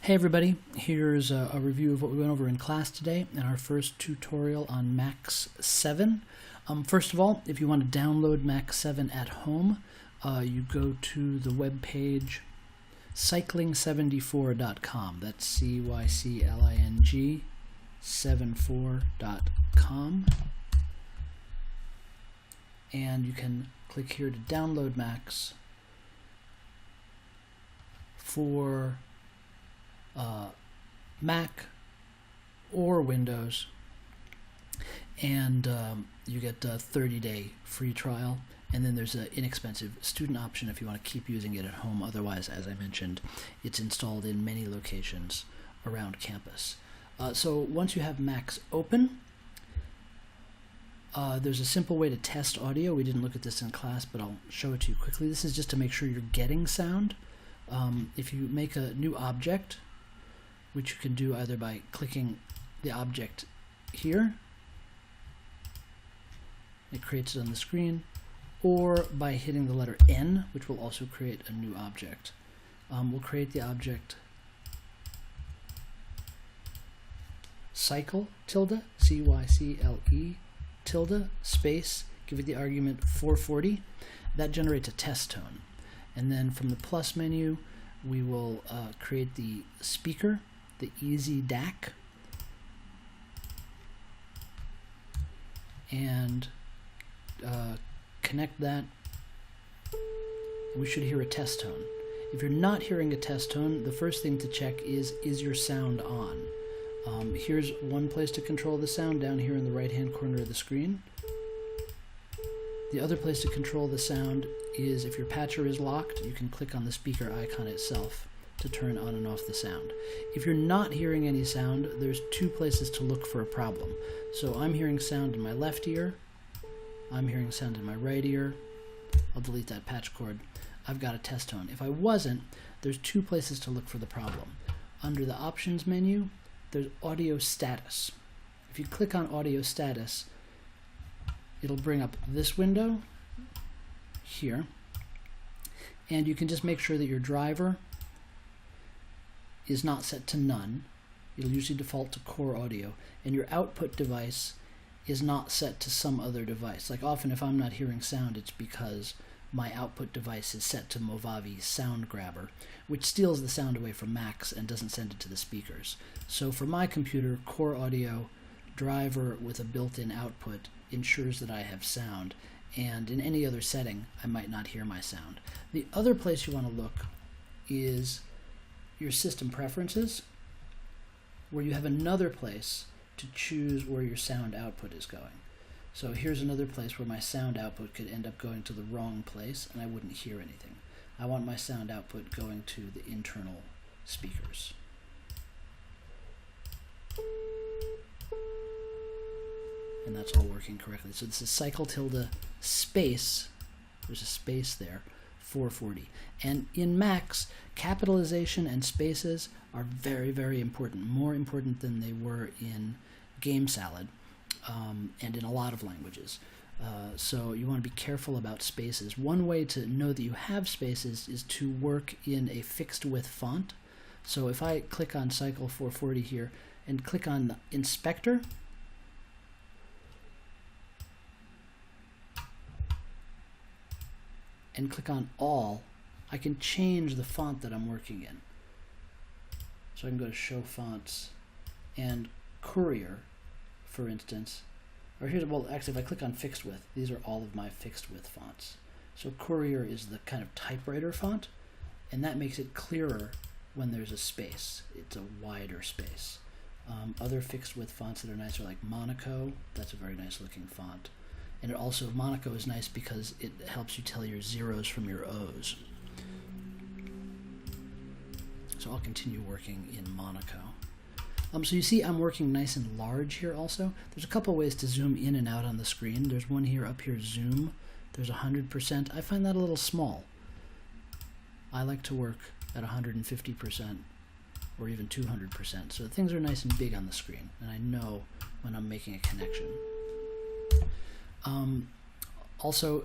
Hey everybody, here's a review of what we went over in class today in our first tutorial on Max7. First of all, if you want to download Max7 at home, you go to the webpage cycling74.com. That's C-Y-C-L-I-N-G 74.com. And you can click here to download Max for Mac or Windows, and you get a 30-day free trial, and then there's an inexpensive student option if you want to keep using it at home. Otherwise, as I mentioned, it's installed in many locations around campus. So once you have Max open, there's a simple way to test audio. We didn't look at this in class, but I'll show it to you quickly. This is just to make sure you're getting sound. If you make a new object, which you can do either by clicking the object here, it creates it on the screen, or by hitting the letter N, which will also create a new object. We'll create the object cycle tilde, C-Y-C-L-E tilde space, give it the argument 440. That generates a test tone. And then from the plus menu, we will create the speaker, the Easy DAC, and connect that. We should hear a test tone. If you're not hearing a test tone, the first thing to check is your sound on? Here's one place to control the sound, down here in the right-hand corner of the screen. The other place to control the sound is if your patcher is locked, you can click on the speaker icon itself to turn on and off the sound. If you're not hearing any sound, there's two places to look for a problem. So I'm hearing sound in my left ear, I'm hearing sound in my right ear. I'll delete that patch cord. I've got a test tone. If I wasn't, there's two places to look for the problem. Under the options menu, there's audio status. If you click on audio status, it'll bring up this window here, and you can just make sure that your driver is not set to none. It'll usually default to core audio, and your output device is not set to some other device. Like often if I'm not hearing sound, it's because my output device is set to Movavi Sound Grabber, which steals the sound away from Max and doesn't send it to the speakers. So for my computer, core audio driver with a built-in output ensures that I have sound, and in any other setting I might not hear my sound. The other place you want to look is your system preferences, where you have another place to choose where your sound output is going. So here's another place where my sound output could end up going to the wrong place and I wouldn't hear anything. I want my sound output going to the internal speakers. And that's all working correctly. So this is cycle tilde space, there's a space there, 440. And in Max, capitalization and spaces are very, very important, more important than they were in Game Salad and in a lot of languages. So you want to be careful about spaces. One way to know that you have spaces is to work in a fixed width font. So if I click on cycle 440 here and click on the inspector, and click on all, I can change the font that I'm working in. So I can go to show fonts and Courier, for instance, or here's, well, actually if I click on fixed width, these are all of my fixed width fonts. So Courier is the kind of typewriter font, and that makes it clearer when there's a space. It's a wider space. Other fixed width fonts that are nice are like Monaco. That's a very nice looking font. And it also, Monaco is nice because it helps you tell your zeros from your O's. So I'll continue working in Monaco. So you see I'm working nice and large here also. There's a couple ways to zoom in and out on the screen. There's one here up here, zoom. There's 100%. I find that a little small. I like to work at 150% or even 200%. So things are nice and big on the screen, and I know when I'm making a connection. Also,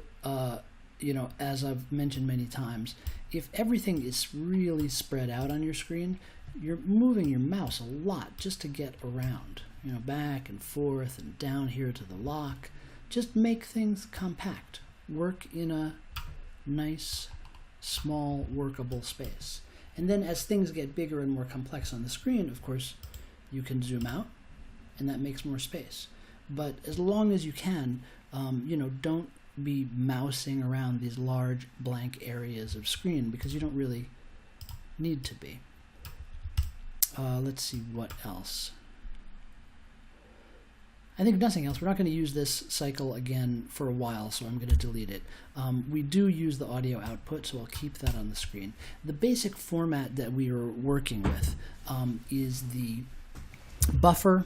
you know, as I've mentioned many times, if everything is really spread out on your screen, you're moving your mouse a lot just to get around, you know, back and forth and down here to the lock. Just make things compact. Work in a nice, small, workable space. And then as things get bigger and more complex on the screen, of course, you can zoom out, and that makes more space. But as long as you can, you know, don't be mousing around these large blank areas of screen, because you don't really need to be. Let's see what else. I think nothing else. We're not going to use this cycle again for a while, so I'm going to delete it. We do use the audio output, so I'll keep that on the screen. The basic format that we are working with is the buffer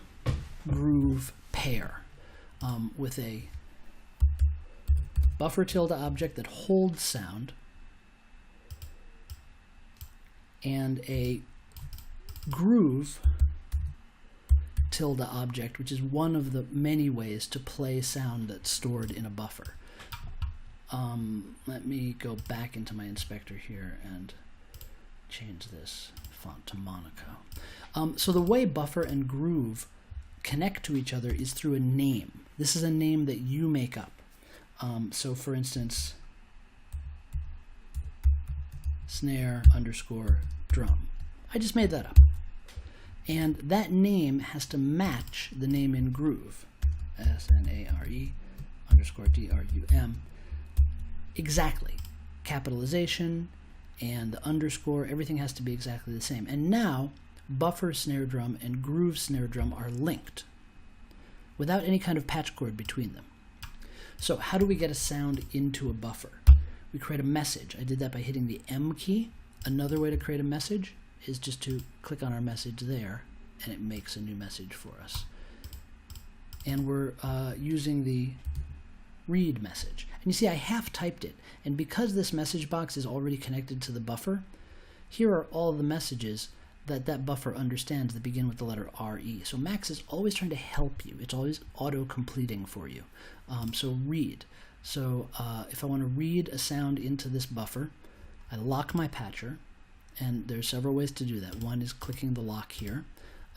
groove pair with a buffer tilde object that holds sound and a groove tilde object, which is one of the many ways to play sound that's stored in a buffer. Let me go back into my inspector here and change this font to Monaco. So the way buffer and groove connect to each other is through a name. This is a name that you make up. So for instance, snare _ drum. I just made that up. And that name has to match the name in groove, SNARE _DRUM, exactly. Capitalization and the underscore, everything has to be exactly the same. And now, buffer snare drum and groove snare drum are linked without any kind of patch cord between them. So how do we get a sound into a buffer? We create a message. I did that by hitting the M key. Another way to create a message is just to click on our message there, and it makes a new message for us. And we're using the read message. And you see, I half typed it, and because this message box is already connected to the buffer, here are all the messages that buffer understands that begin with the letter RE. So Max is always trying to help you. It's always auto-completing for you. So read. So if I want to read a sound into this buffer, I lock my patcher, and there's several ways to do that. One is clicking the lock here.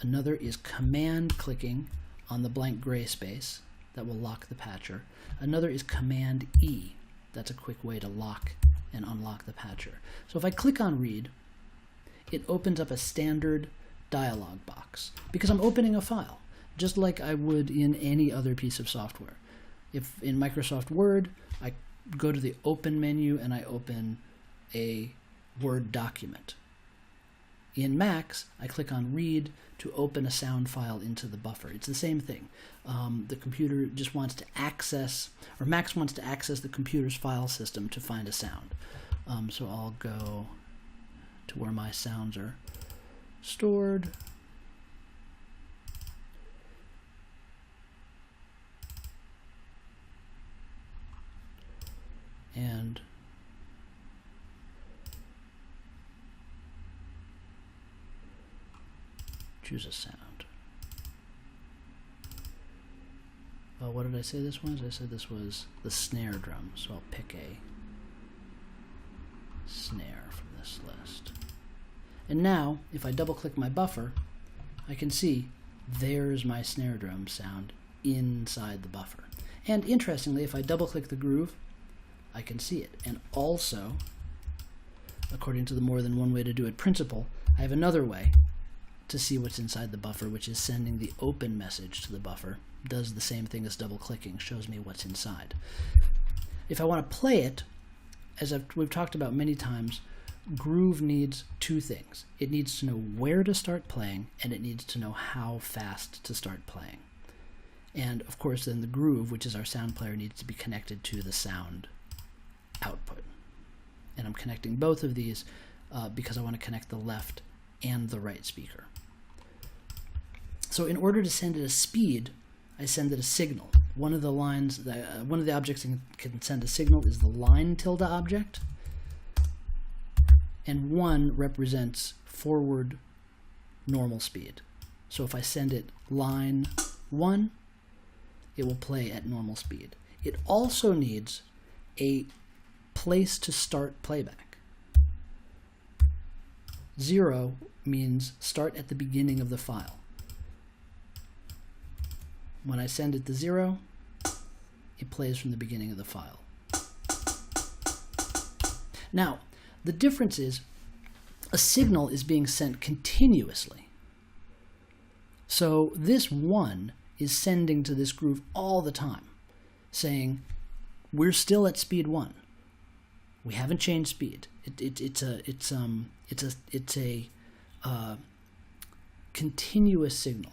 Another is command clicking on the blank gray space. That will lock the patcher. Another is command E. That's a quick way to lock and unlock the patcher. So if I click on read, it opens up a standard dialog box because I'm opening a file, just like I would in any other piece of software. If in Microsoft Word, I go to the open menu and I open a Word document. In Max, I click on read to open a sound file into the buffer. It's the same thing. The computer just wants to access, or Max wants to access the computer's file system to find a sound. So I'll go to where my sounds are stored. And choose a sound. What did I say this was? I said this was the snare drum, so I'll pick a snare from this list. And now, if I double click my buffer, I can see there's my snare drum sound inside the buffer. And interestingly, if I double click the groove, I can see it. And also, according to the more than one way to do it principle, I have another way to see what's inside the buffer, which is sending the open message to the buffer. Does the same thing as double clicking, shows me what's inside. If I want to play it, as we've talked about many times, groove needs two things. It needs to know where to start playing, and it needs to know how fast to start playing. And of course then the groove, which is our sound player, needs to be connected to the sound output. And I'm connecting both of these because I want to connect the left and the right speaker. So in order to send it a speed, I send it a signal. One of the lines, one of the objects that can send a signal is the line tilde object, and 1 represents forward normal speed. So if I send it line 1, it will play at normal speed. It also needs a place to start playback. 0 means start at the beginning of the file. When I send it to 0, it plays from the beginning of the file. Now, the difference is a signal is being sent continuously. So this 1 is sending to this groove all the time, saying, we're still at speed 1. We haven't changed speed. It's a continuous signal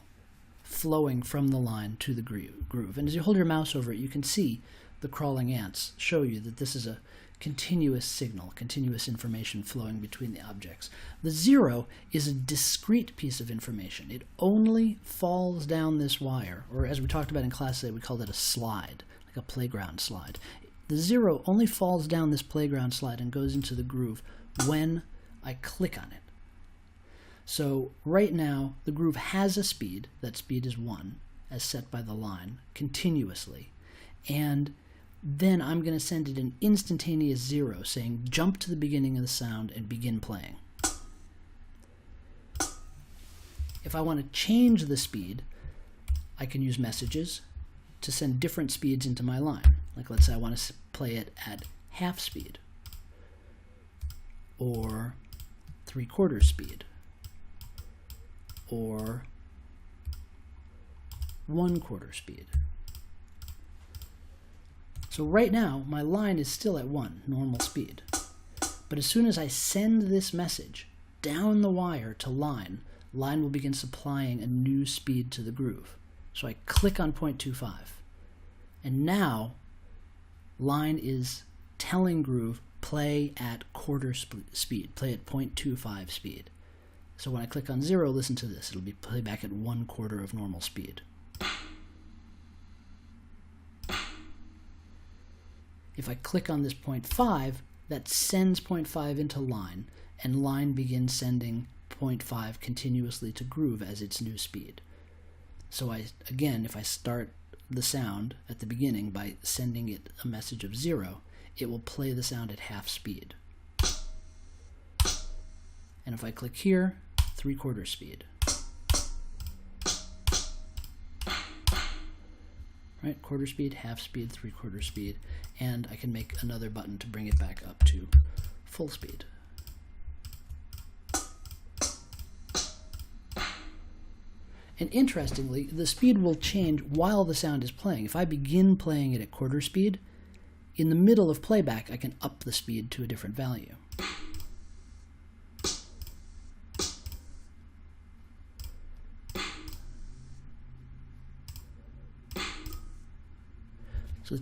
flowing from the line to the groove. And as you hold your mouse over it, you can see the crawling ants show you that this is a continuous signal, continuous information flowing between the objects. The 0 is a discrete piece of information. It only falls down this wire, or as we talked about in class today, we called it a slide, like a playground slide. The 0 only falls down this playground slide and goes into the groove when I click on it. So right now, the groove has a speed. That speed is 1, as set by the line, continuously. And then I'm going to send it an instantaneous 0, saying jump to the beginning of the sound and begin playing. If I want to change the speed, I can use messages to send different speeds into my line. Like let's say I want to play it at half speed, or 3/4 speed, or 1/4 speed. So right now, my line is still at 1, normal speed. But as soon as I send this message down the wire to line will begin supplying a new speed to the groove. So I click on 0.25. And now, line is telling groove, play at quarter speed, play at 0.25 speed. So when I click on 0, listen to this. It'll be playback at 1/4 of normal speed. If I click on this 0.5, that sends 0.5 into line, and line begins sending 0.5 continuously to groove as its new speed. So again, if I start the sound at the beginning by sending it a message of 0, it will play the sound at half speed. And if I click here, 3/4 speed. Right, quarter speed, half speed, 3/4 speed, and I can make another button to bring it back up to full speed. And interestingly, the speed will change while the sound is playing. If I begin playing it at quarter speed, in the middle of playback, I can up the speed to a different value. So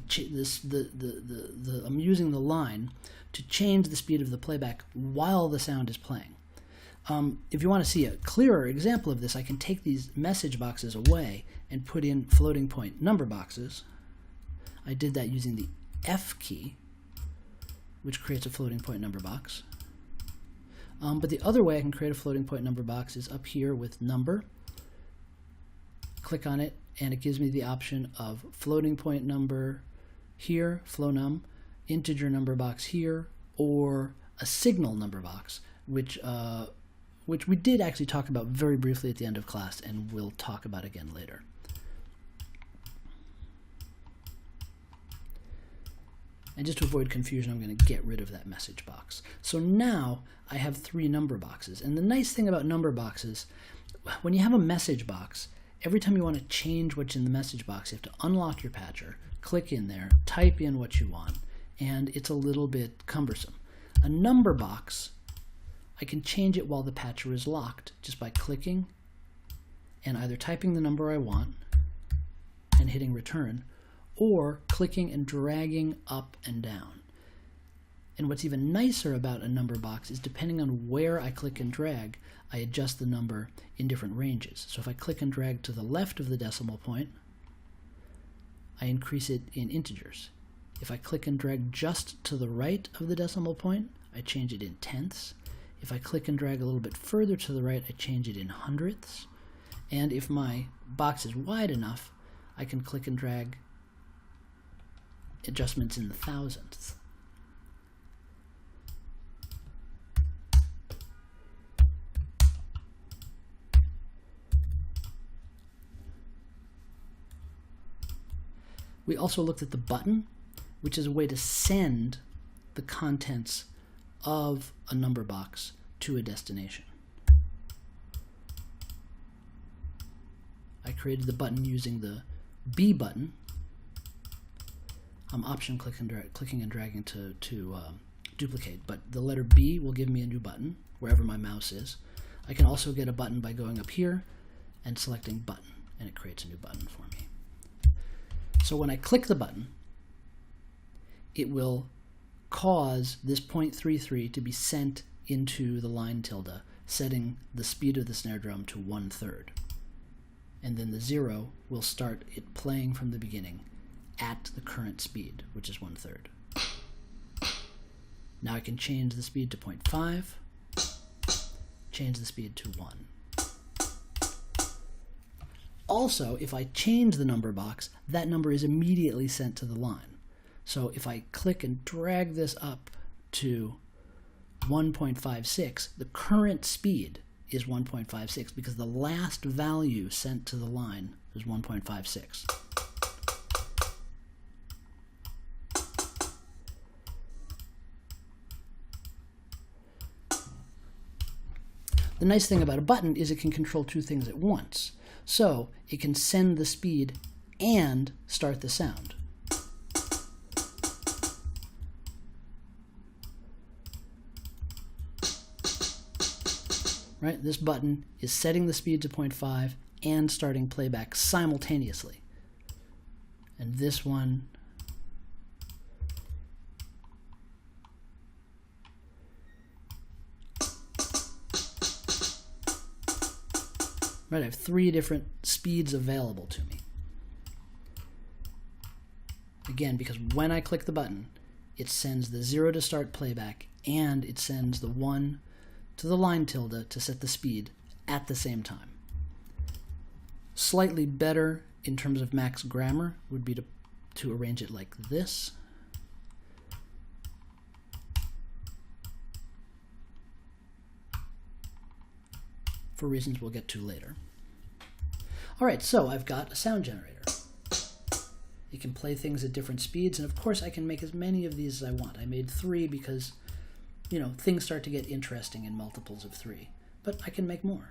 I'm using the line to change the speed of the playback while the sound is playing. If you want to see a clearer example of this, I can take these message boxes away and put in floating point number boxes. I did that using the F key, which creates a floating point number box. But the other way I can create a floating point number box is up here with number. Click on it, and it gives me the option of floating point number here, flownum, integer number box here, or a signal number box, which we did actually talk about very briefly at the end of class, and we'll talk about again later. And just to avoid confusion, I'm going to get rid of that message box. So now I have 3 number boxes. And the nice thing about number boxes, when you have a message box, every time you want to change what's in the message box, you have to unlock your patcher, click in there, type in what you want, and it's a little bit cumbersome. A number box, I can change it while the patcher is locked just by clicking and either typing the number I want and hitting return, or clicking and dragging up and down. And what's even nicer about a number box is depending on where I click and drag, I adjust the number in different ranges. So if I click and drag to the left of the decimal point, I increase it in integers. If I click and drag just to the right of the decimal point, I change it in tenths. If I click and drag a little bit further to the right, I change it in hundredths. And if my box is wide enough, I can click and drag adjustments in the thousandths. We also looked at the button, which is a way to send the contents of a number box to a destination. I created the button using the B button. I'm option clicking and dragging to duplicate, but the letter B will give me a new button wherever my mouse is. I can also get a button by going up here and selecting button, and it creates a new button for me. So when I click the button, it will cause this 0.33 to be sent into the line tilde, setting the speed of the snare drum to 1/3. And then the 0 will start it playing from the beginning at the current speed, which is 1/3. Now I can change the speed to 0.5, change the speed to 1. Also, if I change the number box, that number is immediately sent to the line. So if I click and drag this up to 1.56, the current speed is 1.56 because the last value sent to the line is 1.56. The nice thing about a button is it can control two things at once. So it can send the speed and start the sound. Right? This button is setting the speed to 0.5 and starting playback simultaneously. And this one right, I have 3 different speeds available to me. Again, because when I click the button, it sends the 0 to start playback and it sends the 1 to the line tilde to set the speed at the same time. Slightly better in terms of max grammar would be to arrange it like this. For reasons we'll get to later. All right, so I've got a sound generator. It can play things at different speeds, and of course I can make as many of these as I want. I made 3 because, you know, things start to get interesting in multiples of 3. But I can make more.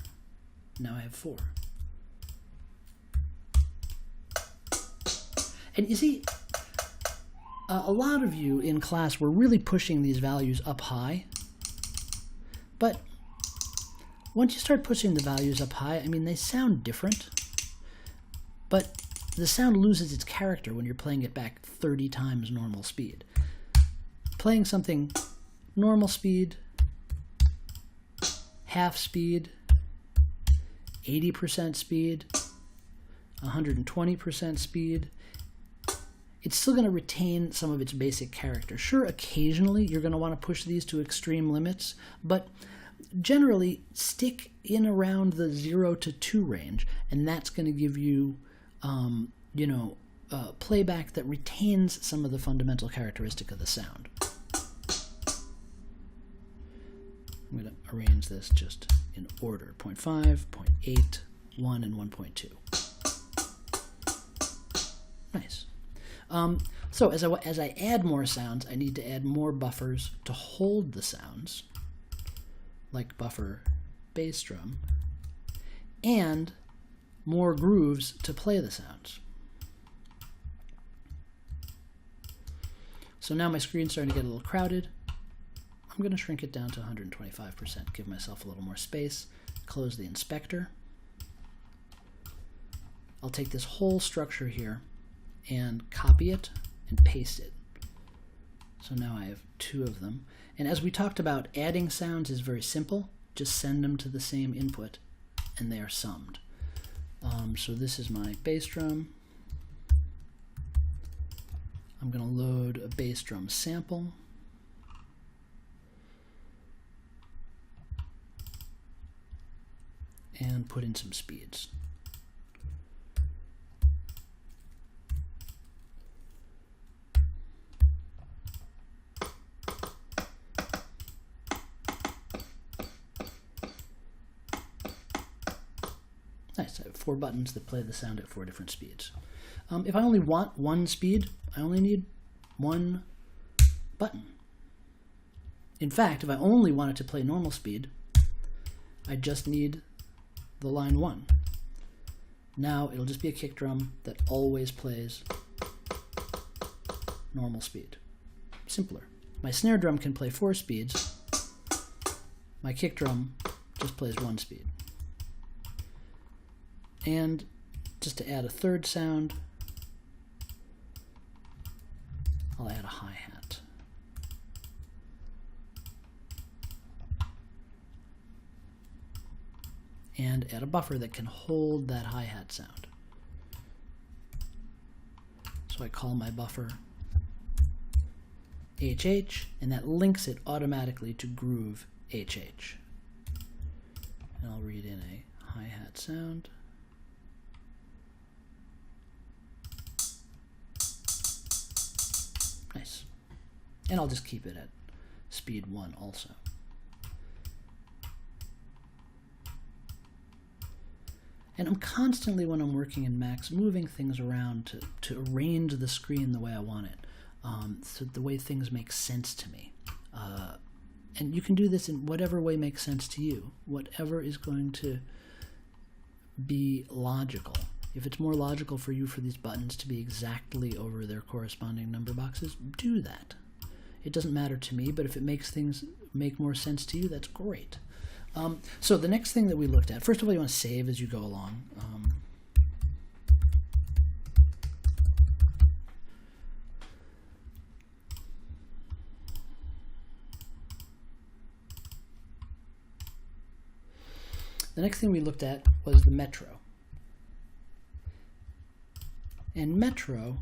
Now I have 4. And you see, a lot of you in class were really pushing these values up high, but once you start pushing the values up high, I mean, they sound different, but the sound loses its character when you're playing it back 30 times normal speed. Playing something normal speed, half speed, 80% speed, 120% speed, it's still going to retain some of its basic character. Sure, occasionally you're going to want to push these to extreme limits, but generally stick in around the 0 to 2 range, and that's going to give you, playback that retains some of the fundamental characteristic of the sound. I'm going to arrange this just in order: 0.5, 0.8, 1, and 1.2. Nice. So as I add more sounds, I need to add more buffers to hold the sounds, like buffer bass drum, and more grooves to play the sounds. So now my screen's starting to get a little crowded. I'm going to shrink it down to 125%, give myself a little more space, close the inspector. I'll take this whole structure here and copy it and paste it. So now I have 2 of them. And as we talked about, adding sounds is very simple. Just send them to the same input and they are summed. So this is my bass drum. I'm going to load a bass drum sample. And put in some speeds. Nice, I have 4 buttons that play the sound at 4 different speeds. If I only want one speed, I only need one button. In fact, if I only wanted to play normal speed, I just need the line 1. Now it'll just be a kick drum that always plays normal speed. Simpler. My snare drum can play 4 speeds. My kick drum just plays 1 speed. And just to add a third sound, I'll add a hi-hat. And add a buffer that can hold that hi-hat sound. So I call my buffer HH, and that links it automatically to groove HH. And I'll read in a hi-hat sound. Nice. And I'll just keep it at speed 1 also. And I'm constantly, when I'm working in Max, moving things around to arrange the screen the way I want it, so the way things make sense to me. And you can do this in whatever way makes sense to you, whatever is going to be logical. If it's more logical for you for these buttons to be exactly over their corresponding number boxes, do that. It doesn't matter to me, but if it makes things make more sense to you, that's great. So the next thing that we looked at, first of all, you want to save as you go along. The next thing we looked at was the metro. And metro,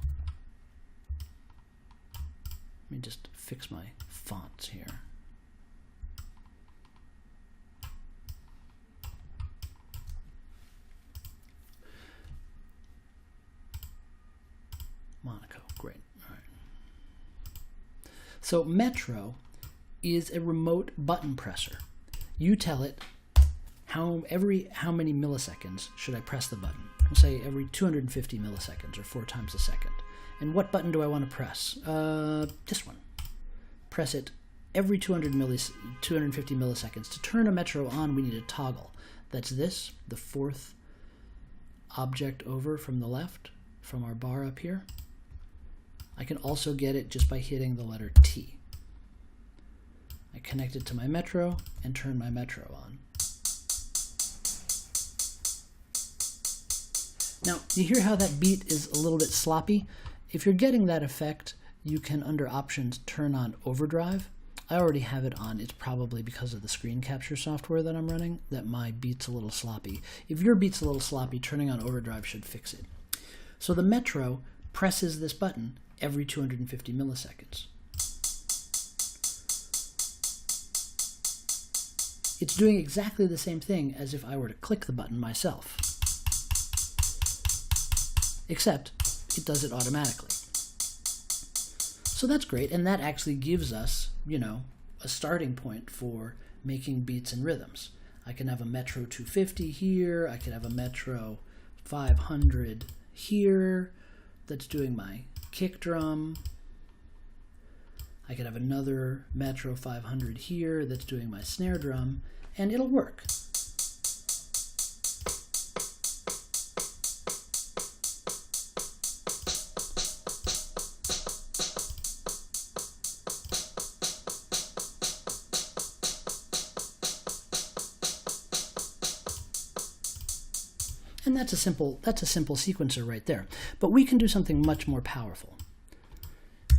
let me just fix my fonts here. Monaco, great. All right. So metro is a remote button presser. You tell it how many milliseconds should I press the button. We'll say every 250 milliseconds, or 4 times a second. And what button do I want to press? This one. Press it every 250 milliseconds. To turn a metro on, we need a toggle. That's this, the 4th object over from the left, from our bar up here. I can also get it just by hitting the letter T. I connect it to my metro and turn my metro on. Now, you hear how that beat is a little bit sloppy? If you're getting that effect, you can, under Options, turn on Overdrive. I already have it on. It's probably because of the screen capture software that I'm running that my beat's a little sloppy. If your beat's a little sloppy, turning on Overdrive should fix it. So the metro presses this button every 250 milliseconds. It's doing exactly the same thing as if I were to click the button myself, except it does it automatically. So that's great, and that actually gives us, you know, a starting point for making beats and rhythms. I can have a Metro 250 here, I could have a Metro 500 here that's doing my kick drum. I could have another Metro 500 here that's doing my snare drum, and it'll work. And that's a simple sequencer right there. But we can do something much more powerful,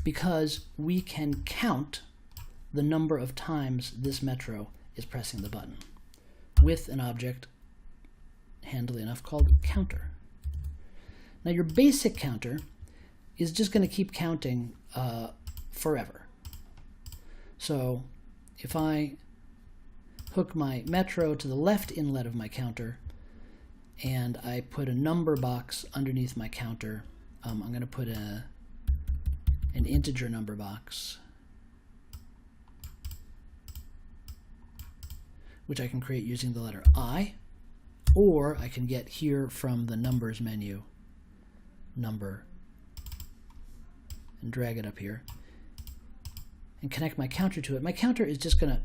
because we can count the number of times this metro is pressing the button with an object handily enough called counter. Now your basic counter is just going to keep counting forever. So if I hook my metro to the left inlet of my counter and I put a number box underneath my counter, I'm going to put an integer number box, which I can create using the letter I. or I can get here from the numbers menu, number, and drag it up here, and connect my counter to it. My counter is just going to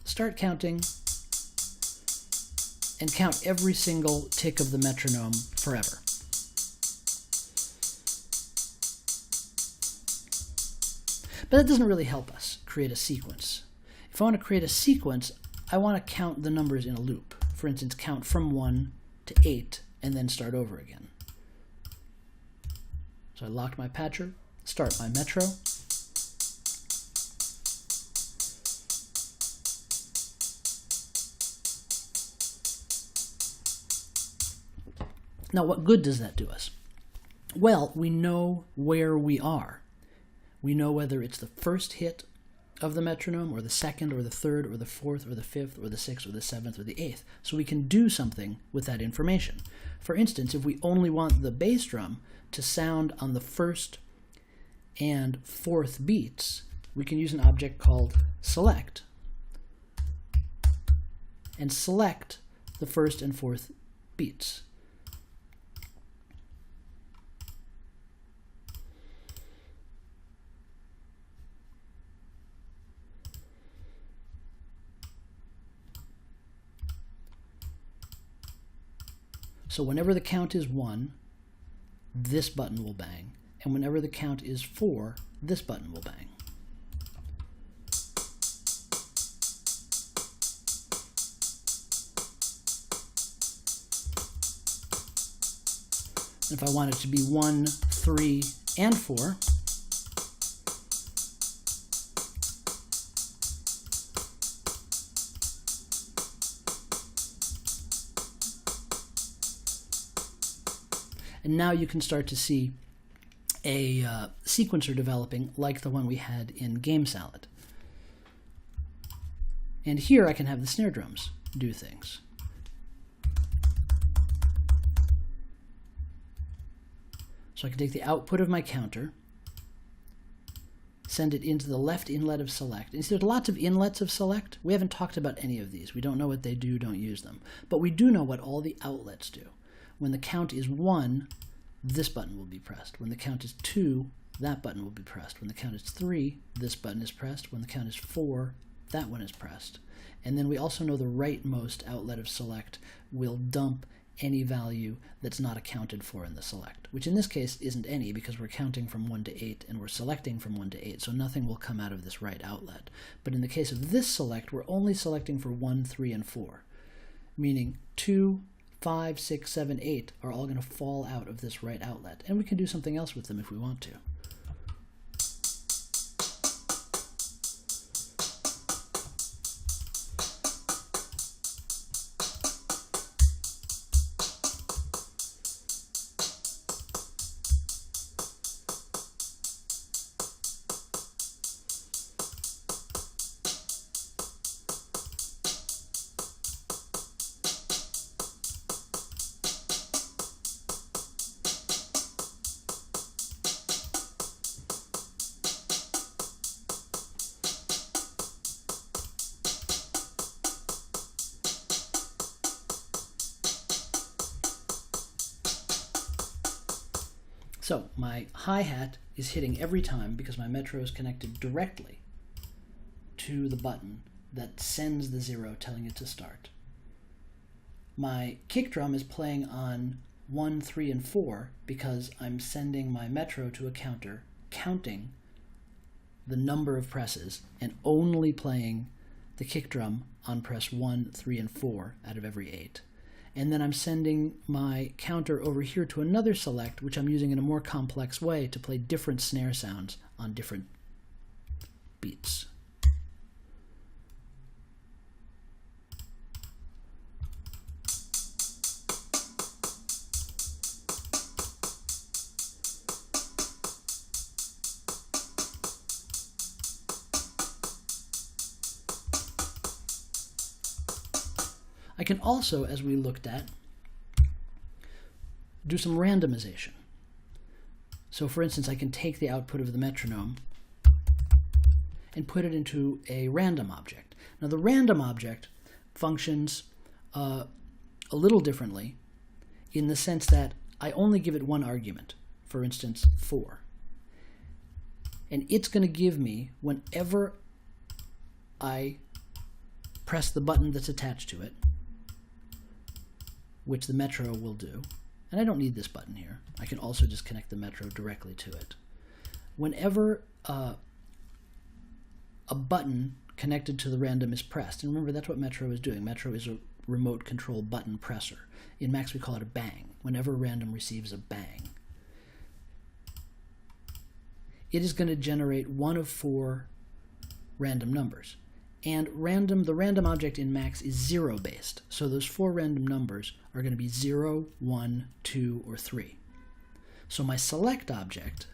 start counting and count every single tick of the metronome forever. But that doesn't really help us create a sequence. If I want to create a sequence, I want to count the numbers in a loop. For instance, count from 1 to 8 and then start over again. So I locked my patcher, start my metro. Now, what good does that do us? Well, we know where we are. We know whether it's the first hit of the metronome, or the second, or the third, or the fourth, or the fifth, or the sixth, or the seventh, or the eighth. So we can do something with that information. For instance, if we only want the bass drum to sound on the first and fourth beats, we can use an object called select and select the first and fourth beats. So whenever the count is 1, this button will bang, and whenever the count is 4, this button will bang. If I want it to be 1, 3, and 4, and now you can start to see a sequencer developing like the one we had in Game Salad. And here I can have the snare drums do things. So I can take the output of my counter, send it into the left inlet of select. And there's lots of inlets of select. We haven't talked about any of these. We don't know what they do, don't use them. But we do know what all the outlets do. When the count is 1, this button will be pressed. When the count is 2, that button will be pressed. When the count is 3, this button is pressed. When the count is 4, that one is pressed. And then we also know the rightmost outlet of select will dump any value that's not accounted for in the select, which in this case isn't any because we're counting from 1 to 8 and we're selecting from 1 to 8, so nothing will come out of this right outlet. But in the case of this select, we're only selecting for 1, 3, and 4, meaning 2, 5, 6, 7, 8 are all going to fall out of this right outlet, and we can do something else with them if we want to. So my hi-hat is hitting every time because my metro is connected directly to the button that sends the 0 telling it to start. My kick drum is playing on 1, 3, and 4 because I'm sending my metro to a counter, counting the number of presses, and only playing the kick drum on press 1, 3, and 4 out of every 8. And then I'm sending my counter over here to another select, which I'm using in a more complex way to play different snare sounds on different beats. I can also, as we looked at, do some randomization. So for instance, I can take the output of the metronome and put it into a random object. Now the random object functions a little differently in the sense that I only give it one argument, for instance, 4. And it's going to give me, whenever I press the button that's attached to it, which the Metro will do, and I don't need this button here. I can also just connect the Metro directly to it. Whenever a button connected to the random is pressed, and remember that's what Metro is doing. Metro is a remote control button presser. In Max we call it a bang. Whenever random receives a bang, it is going to generate one of 4 random numbers. And the random object in Max is 0 based. So those 4 random numbers are going to be 0, 1, 2, or 3. So my select object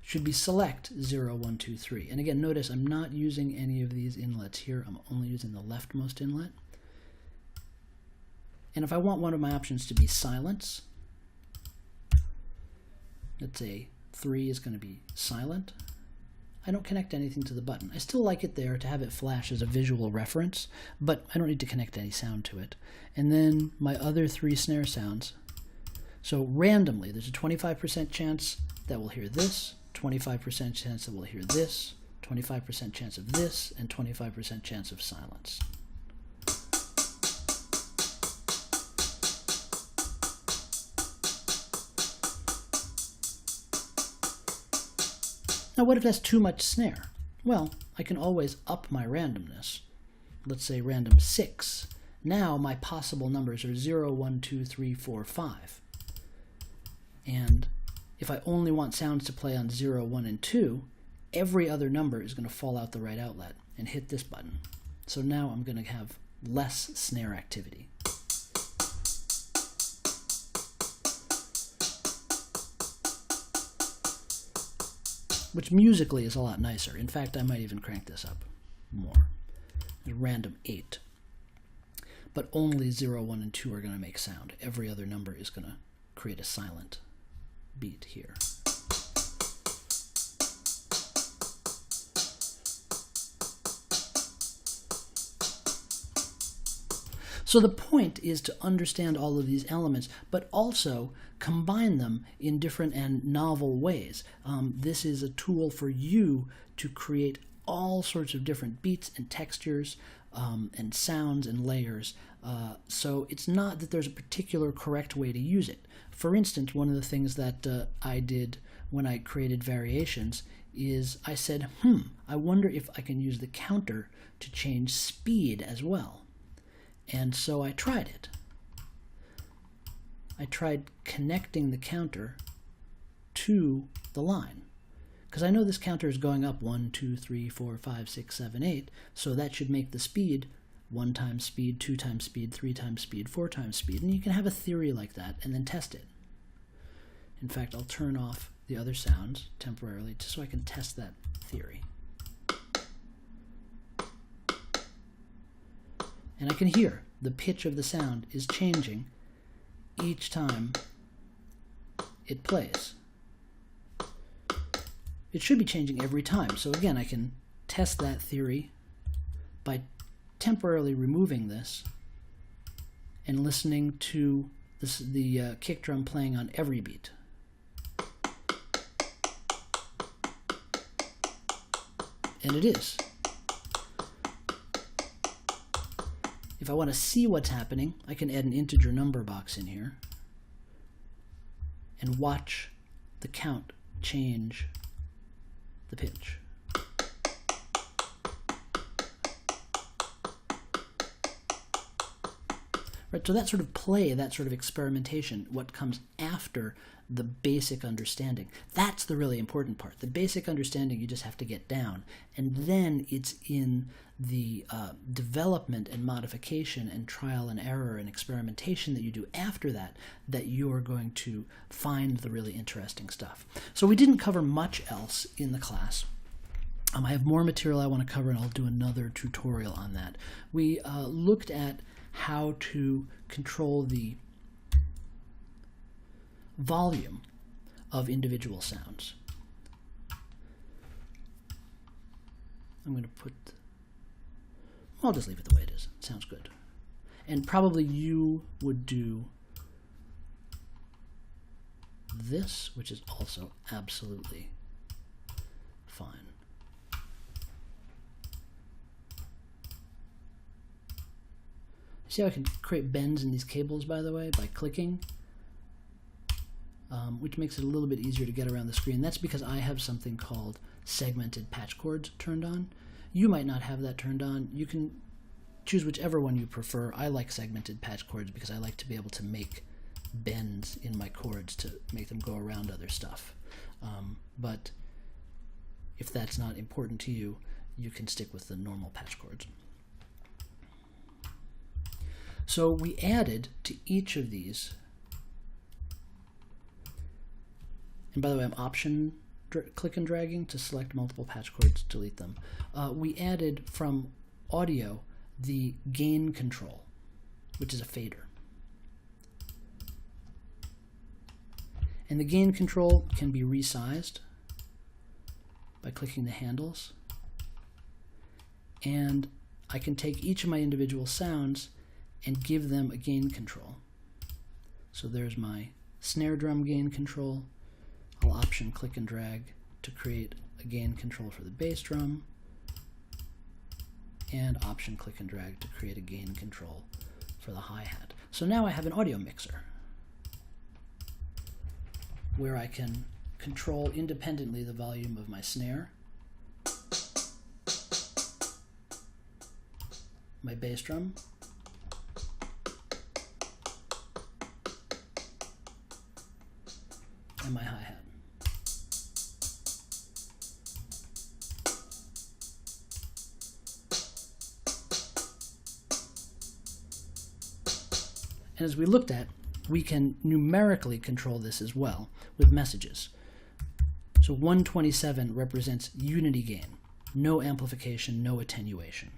should be select 0, 1, 2, 3. And again, notice I'm not using any of these inlets here. I'm only using the leftmost inlet. And if I want one of my options to be silence, let's say 3 is going to be silent, I don't connect anything to the button. I still like it there to have it flash as a visual reference, but I don't need to connect any sound to it. And then my other 3 snare sounds. So randomly, there's a 25% chance that we'll hear this, 25% chance that we'll hear this, 25% chance of this, and 25% chance of silence. Now what if that's too much snare? Well, I can always up my randomness. Let's say random 6. Now my possible numbers are 0, 1, 2, 3, 4, 5. And if I only want sounds to play on 0, 1, and 2, every other number is going to fall out the right outlet and hit this button. So now I'm going to have less snare activity. Which musically is a lot nicer. In fact, I might even crank this up more. There's random 8. But only 0, 1, and 2 are going to make sound. Every other number is going to create a silent beat here. So the point is to understand all of these elements, but also combine them in different and novel ways. This is a tool for you to create all sorts of different beats and textures and sounds and layers. So it's not that there's a particular correct way to use it. For instance, one of the things that I did when I created variations is I said, I wonder if I can use the counter to change speed as well. And so I tried it. I tried connecting the counter to the line. Because I know this counter is going up 1, 2, 3, 4, 5, 6, 7, 8. So that should make the speed 1 times speed, 2 times speed, 3 times speed, 4 times speed. And you can have a theory like that and then test it. In fact, I'll turn off the other sounds temporarily just so I can test that theory. And I can hear the pitch of the sound is changing each time it plays. It should be changing every time. So again, I can test that theory by temporarily removing this and listening to the kick drum playing on every beat. And it is. If I want to see what's happening, I can add an integer number box in here and watch the count change the pitch. Right, so that sort of play, that sort of experimentation, what comes after the basic understanding, that's the really important part. The basic understanding you just have to get down, and then it's in the development and modification and trial and error and experimentation that you do after that that you're going to find the really interesting stuff. So we didn't cover much else in the class. I have more material I want to cover, and I'll do another tutorial on that. We looked at how to control the volume of individual sounds. I'm going to put, I'll just leave it the way it is. It sounds good. And probably you would do this, which is also absolutely fine. See how I can create bends in these cables, by the way, by clicking, which makes it a little bit easier to get around the screen. That's because I have something called segmented patch cords turned on. You might not have that turned on. You can choose whichever one you prefer. I like segmented patch cords because I like to be able to make bends in my cords to make them go around other stuff. But if that's not important to you, you can stick with the normal patch cords. So we added to each of these, and by the way, I'm option click and dragging to select multiple patch cords, delete them. We added from audio the gain control, which is a fader. And the gain control can be resized by clicking the handles. And I can take each of my individual sounds and give them a gain control. So there's my snare drum gain control. I'll option click and drag to create a gain control for the bass drum, and option click and drag to create a gain control for the hi-hat. So now I have an audio mixer where I can control independently the volume of my snare, my bass drum, and my hi-hat. And as we looked at, we can numerically control this as well with messages. So 127 represents unity gain, no amplification, no attenuation.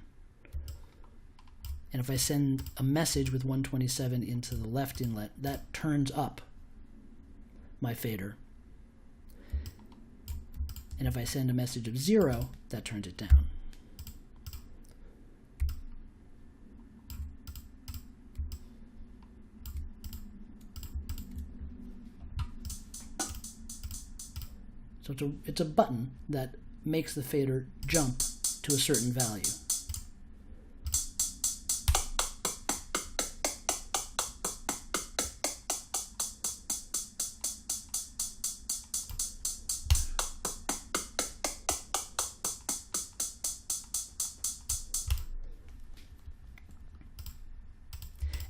And if I send a message with 127 into the left inlet, that turns up my fader. And if I send a message of 0, that turns it down. So it's a button that makes the fader jump to a certain value.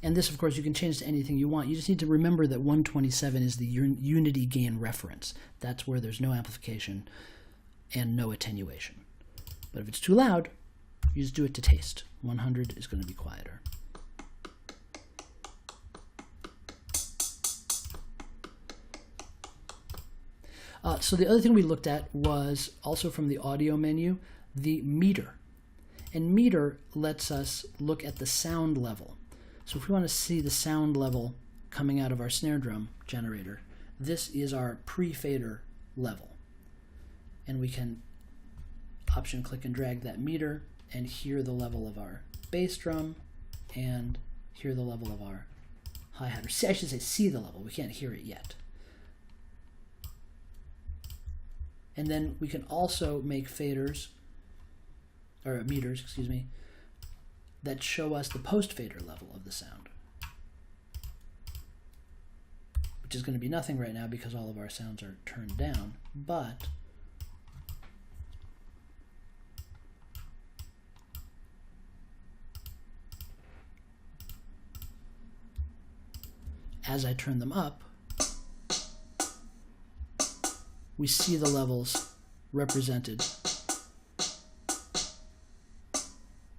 And this, of course, you can change to anything you want. You just need to remember that 127 is the unity gain reference. That's where there's no amplification and no attenuation. But if it's too loud, you just do it to taste. 100 is going to be quieter. So the other thing we looked at was also from the audio menu, the meter. And meter lets us look at the sound level. So if we want to see the sound level coming out of our snare drum generator, this is our pre-fader level. And we can option click and drag that meter and hear the level of our bass drum and hear the level of our hi-hat. Or see, I should say see the level. We can't hear it yet. And then we can also make faders, or meters, excuse me, that show us the post-fader level of the sound, which is going to be nothing right now because all of our sounds are turned down, but as I turn them up, we see the levels represented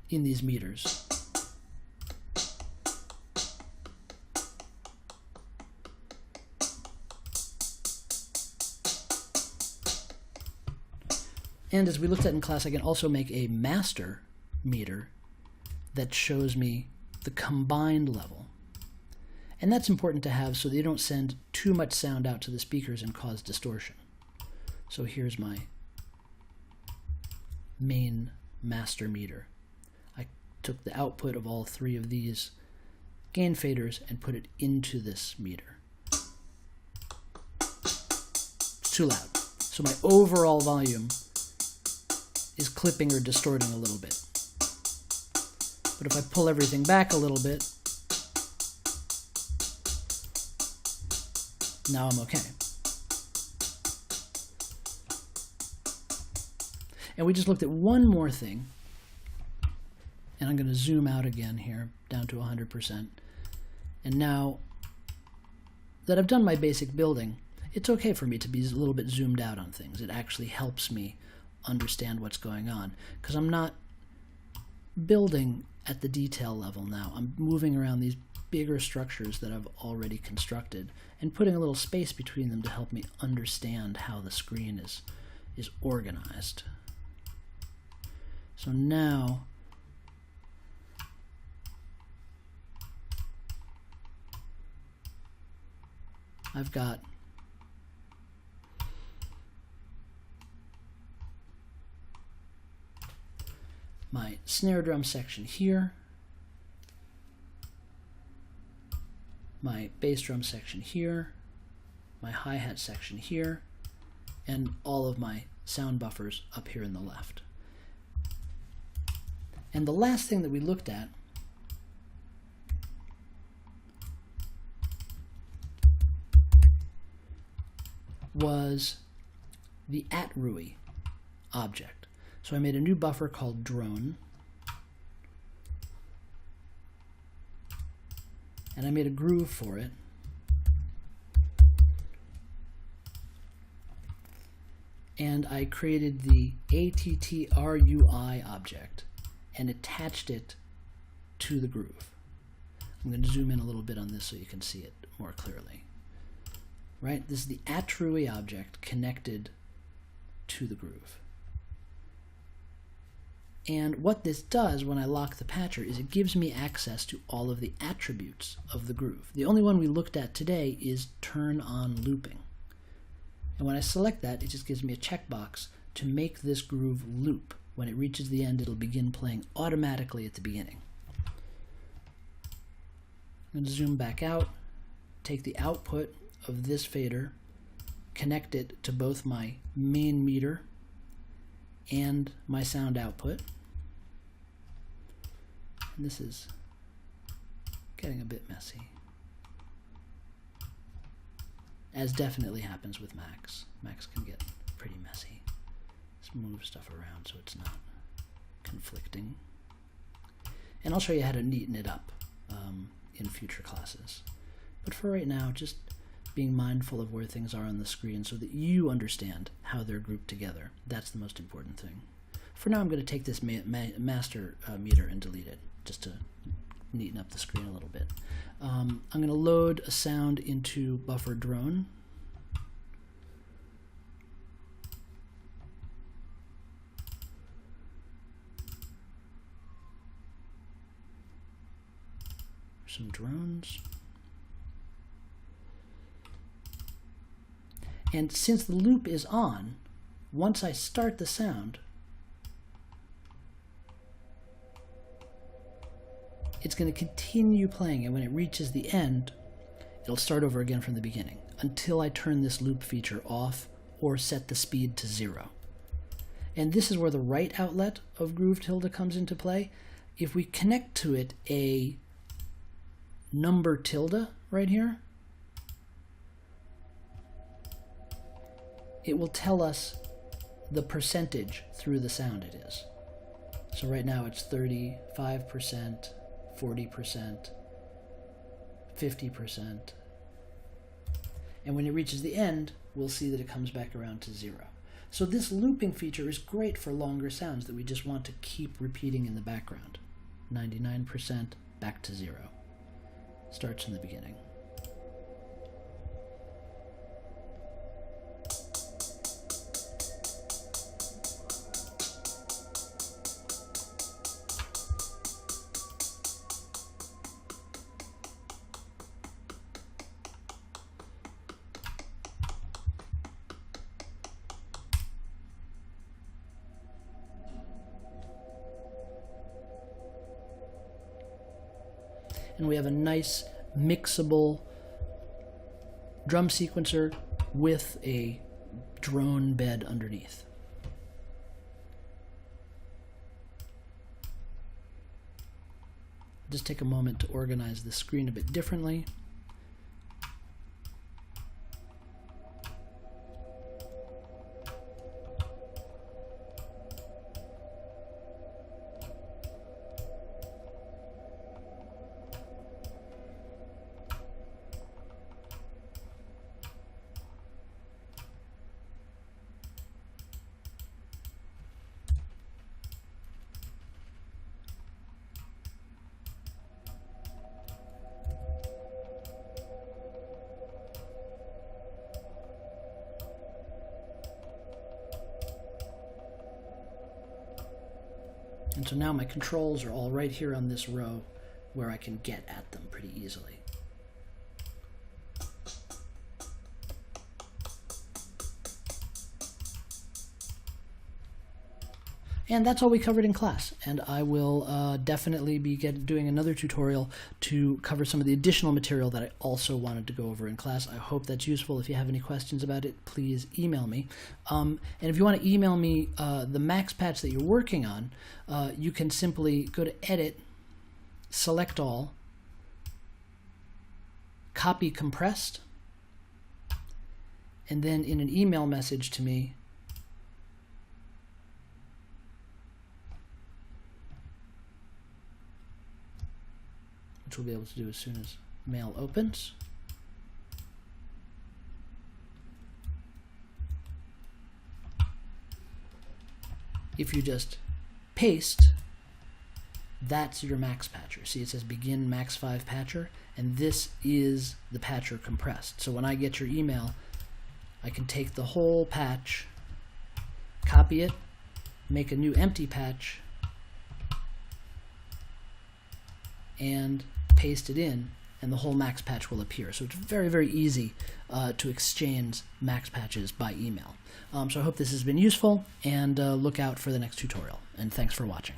in these meters. And as we looked at in class, I can also make a master meter that shows me the combined level. And that's important to have so that you don't send too much sound out to the speakers and cause distortion. So here's my main master meter. I took the output of all 3 of these gain faders and put it into this meter. It's too loud. So my overall volume is clipping or distorting a little bit. But if I pull everything back a little bit, now I'm okay. And we just looked at one more thing, and I'm going to zoom out again here, down to 100%. And now that I've done my basic building, it's okay for me to be a little bit zoomed out on things. It actually helps me understand what's going on, because I'm not building at the detail level now. I'm moving around these bigger structures that I've already constructed and putting a little space between them to help me understand how the screen is organized. So now I've got my snare drum section here, my bass drum section here, my hi-hat section here, and all of my sound buffers up here in the left. And the last thing that we looked at was the @RUI object. So I made a new buffer called drone, and I made a groove for it. And I created the ATTRUI object and attached it to the groove. I'm going to zoom in a little bit on this so you can see it more clearly. Right? This is the @RUI object connected to the groove. And what this does when I lock the patcher is it gives me access to all of the attributes of the groove. The only one we looked at today is turn on looping. And when I select that, it just gives me a checkbox to make this groove loop. When it reaches the end, it'll begin playing automatically at the beginning. I'm going to zoom back out, take the output of this fader, connect it to both my main meter and my sound output. And this is getting a bit messy, as definitely happens with Max. Max can get pretty messy. Let's move stuff around so it's not conflicting. And I'll show you how to neaten it up in future classes. But for right now, just being mindful of where things are on the screen so that you understand how they're grouped together. That's the most important thing. For now, I'm going to take this master meter and delete it, just to neaten up the screen a little bit. I'm going to load a sound into buffer drone. Some drones. And since the loop is on, once I start the sound, it's going to continue playing, and when it reaches the end, it'll start over again from the beginning until I turn this loop feature off or set the speed to 0. And this is where the right outlet of groove tilde comes into play. If we connect to it a number tilde right here, it will tell us the percentage through the sound it is. So right now it's 35%, 40%, 50%. And when it reaches the end, we'll see that it comes back around to 0. So this looping feature is great for longer sounds that we just want to keep repeating in the background. 99% back to 0. Starts in the beginning. and we have a nice mixable drum sequencer with a drone bed underneath. Just take a moment to organize the screen a bit differently. And so now my controls are all right here on this row where I can get at them pretty easily. And that's all we covered in class, and I will definitely be doing another tutorial to cover some of the additional material that I also wanted to go over in class. I hope that's useful. If you have any questions about it, please email me. And if you want to email me the max patch that you're working on, you can simply go to Edit, select all, copy compressed, and then in an email message to me, which we'll be able to do as soon as mail opens. If you just paste, that's your max patcher. See, it says begin Max5 patcher, and this is the patcher compressed. So when I get your email, I can take the whole patch, copy it, make a new empty patch, and paste it in, and the whole max patch will appear. So it's very, very easy to exchange max patches by email. So I hope this has been useful, and look out for the next tutorial. And thanks for watching.